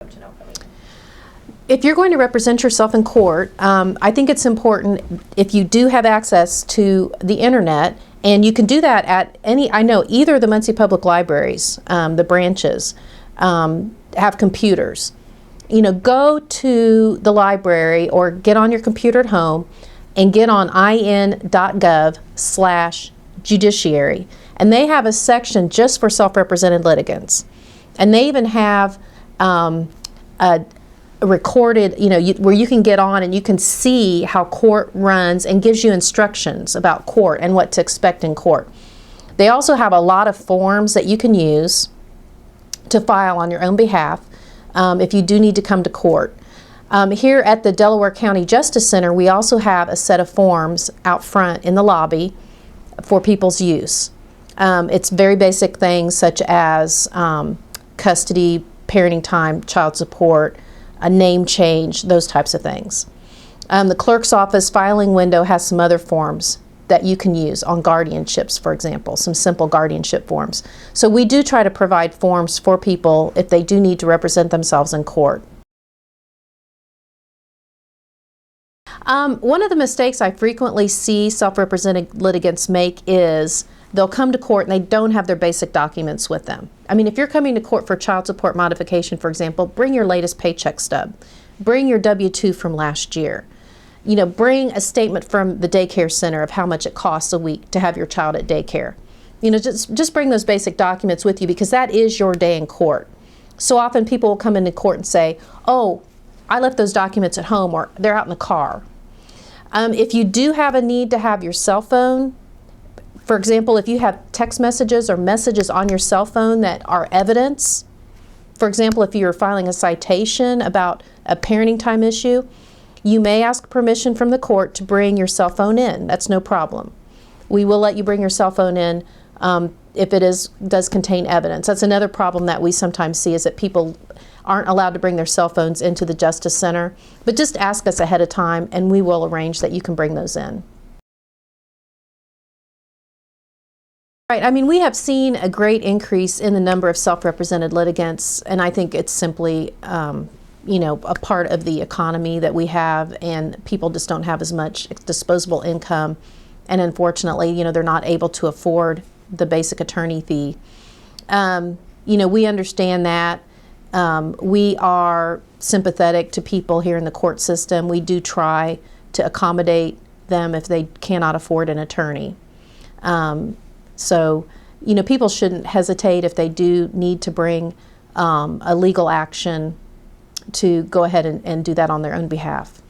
to know from you? If you're going to represent yourself in court, I think it's important if you do have access to the internet, and you can do that at I know either of the Muncie Public Libraries, the branches, have computers. You know, go to the library or get on your computer at home and get on in.gov/judiciary. And they have a section just for self-represented litigants. And they even have a recorded, where you can get on and you can see how court runs and gives you instructions about court and what to expect in court. They also have a lot of forms that you can use to file on your own behalf if you do need to come to court. Here at the Delaware County Justice Center, we also have a set of forms out front in the lobby for people's use. It's very basic things such as custody, parenting time, child support, a name change, those types of things. The clerk's office filing window has some other forms that you can use on guardianships, for example, some simple guardianship forms. So we do try to provide forms for people if they do need to represent themselves in court. One of the mistakes I frequently see self-represented litigants make is they'll come to court and they don't have their basic documents with them. I mean, if you're coming to court for child support modification, for example, bring your latest paycheck stub. Bring your W-2 from last year. Bring a statement from the daycare center of how much it costs a week to have your child at daycare. Just bring those basic documents with you, because that is your day in court. So often people will come into court and say, oh, I left those documents at home, or they're out in the car. If you do have a need to have your cell phone, for example, if you have text messages or messages on your cell phone that are evidence, for example, if you're filing a citation about a parenting time issue, you may ask permission from the court to bring your cell phone in. That's no problem. We will let you bring your cell phone in if it does contain evidence. That's another problem that we sometimes see, is that people aren't allowed to bring their cell phones into the Justice Center. But just ask us ahead of time and we will arrange that you can bring those in. Right, I mean, we have seen a great increase in the number of self-represented litigants, and I think it's simply a part of the economy that we have, and people just don't have as much disposable income, and unfortunately, they're not able to afford the basic attorney fee. We understand that. We are sympathetic to people here in the court system. We do try to accommodate them if they cannot afford an attorney. So, people shouldn't hesitate if they do need to bring a legal action to go ahead and do that on their own behalf.